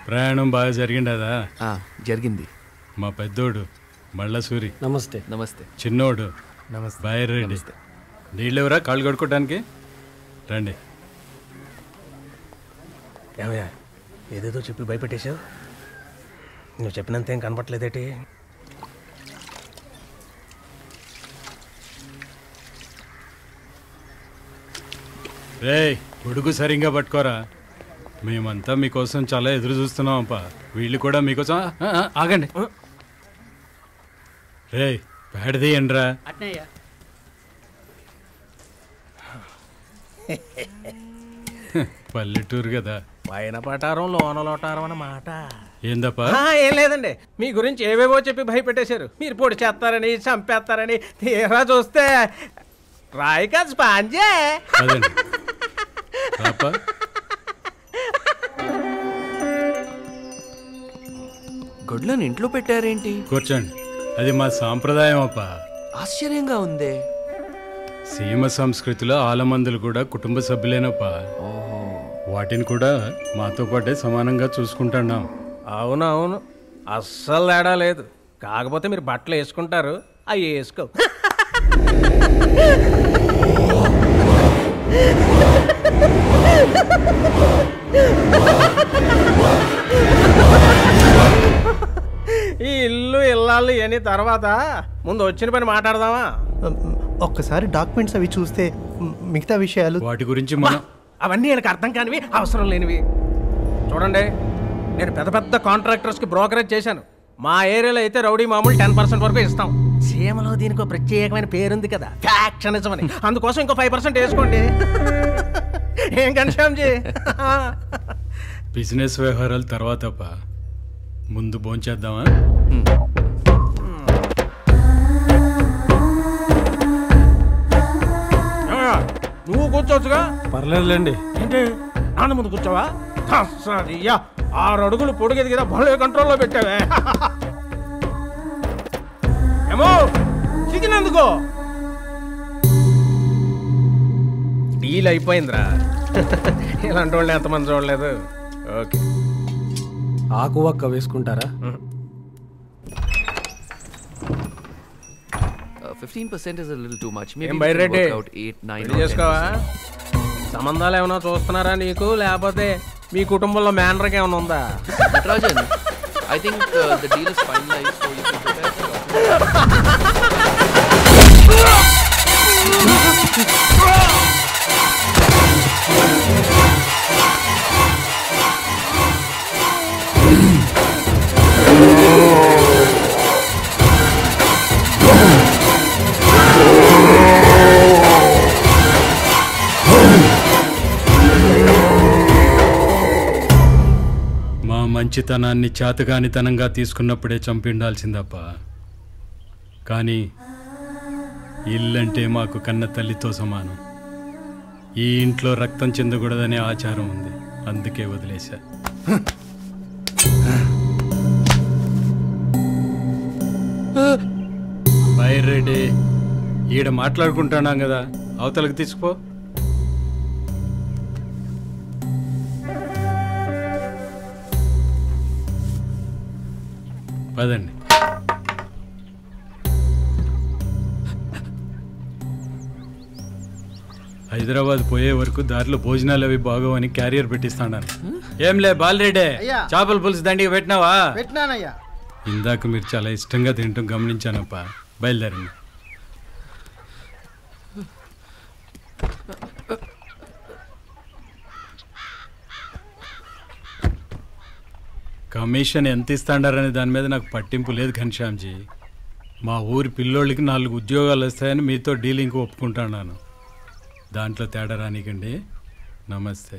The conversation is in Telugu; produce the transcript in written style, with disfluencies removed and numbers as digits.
ప్రయాణం బాగా జరిగిండదా? జరిగింది. మా పెద్దోడు మళ్ళసూరి నమస్తే. నమస్తే. చిన్నోడు నమస్తే. బైరెడ్డి. నీళ్ళెవరా కాళ్ళు కడుక్కోవడానికి? రండి. ఏమయ్యా ఏదేదో చెప్పి భయపెట్టేశావు. నువ్వు చెప్పినంత ఏం కనపట్లేదేటి? రేయ్ గొడుగు సరిగ్గా పట్టుకోరా. మేమంతా మీకోసం చాలా ఎదురు చూస్తున్నాం అప్ప. వీళ్ళు కూడా మీకోసం. ఆగండి. రేయ్ పేడదీయండిరా. పల్లెటూరు కదా. పైన పటారం లోన లోటారం అన్నమాట. ఏందప్పా? ఏం లేదండి, మీ గురించి ఏవేవో చెప్పి భయపెట్టేశారు. మీరు పొడి చేస్తారని చంపేస్తారని. తీరా చూస్తే రాయి కాదు స్పాంజే. అదండి పాప. గొడ్లను ఇంట్లో పెట్టారేంటి? కూర్చోండి. అది మా సాంప్రదాయం అప్ప. ఆశ్చర్యంగా ఉందే. సీమ సంస్కృతిలో ఆలమందులు కూడా కుటుంబ సభ్యులేనప్ప. వాటిని కూడా మాతో పాటే సమానంగా చూసుకుంటున్నాం. అవును అవును, అస్సలు తేడా లేదు. కాకపోతే మీరు బట్టలు వేసుకుంటారు, అవి వేసుకో. ఈ ఇల్లు ఇల్లాళ్ళు ఇవన్నీ తర్వాత ముందు వచ్చిన పని మాట్లాడదామా? ఒక్కసారి డాక్యుమెంట్స్ అవి చూస్తే మిగతా విషయాలు. వాటి గురించి మనం అవన్నీ నాకు అర్థం కానివి, అవసరం లేనివి. చూడండి, నేను పెద్ద పెద్ద కాంట్రాక్టర్స్కి బ్రోకరేజ్ చేశాను. మా ఏరియాలో అయితే రౌడీ మామూలు 10% వరకు ఇస్తాం. సీమలో దీనికి ఒక ప్రత్యేకమైన పేరుంది కదా, ఫ్యాక్షనిజం అని. అందుకోసం ఇంకో 5% వేసుకోండి. ఏం కన్షాంజీ? బిజినెస్ వ్యవహారాలు తర్వాత ముందు భోంచేద్దామా? నువ్వు కూర్చోవచ్చుగా. పర్లేదులేండి. ఏంటి నాన్న ముందు కూర్చోవా? 6 అడుగులు పొడిగేది కదా, భలే కంట్రోల్లో పెట్టావే. ఏమో చికెనందుకో డీల్ అయిపోయిందిరా. ఇలాంటి వాళ్ళు ఎంతమంది చూడలేదు. ఓకే, ఆకు వక్క వేసుకుంటారా? 15% is a little too much. ఏం బైరెడ్డి చేసుకోవా? సంబంధాలు ఏమైనా చూస్తున్నారా నీకు, లేకపోతే మీ కుటుంబంలో మేనర్కి ఏమైనా ఉందా? Rajan, I think the deal is finalized, so you can prepare. మంచితనాన్ని చేతగానితనంగా తీసుకున్నప్పుడే చంపిండాల్సిందప్ప. కానీ ఇల్లంటే మాకు కన్న తల్లితో సమానం. ఈ ఇంట్లో రక్తం చెందకూడదనే ఆచారం ఉంది, అందుకే వదిలేశా. బైరెడ్డి, ఈడ మాట్లాడుకుంటున్నాం కదా, అవతలకు తీసుకుపో. పదండి. హైదరాబాద్ పోయే వరకు దారిలో భోజనాలు అవి బాగోవని క్యారియర్ పెట్టిస్తాను. ఏంలే బాలరెడ్డి, చేపల పులుసు దండిగా పెట్టినావా? పెట్టినానయ్యా. ఇందాక మీరు చాలా ఇష్టంగా తింటాం గమనించానప్ప. బయలుదేరండి. కమిషన్ ఎంత ఇస్తాడారనే దాని మీద నాకు పట్టింపు లేదు ఘనశ్యామ్జీ. మా ఊరి పిల్లోళ్ళకి 4 ఉద్యోగాలు వస్తాయని మీతో డీలింగ్కి ఒప్పుకుంటున్నాను. దాంట్లో తేడా రానికండి. నమస్తే.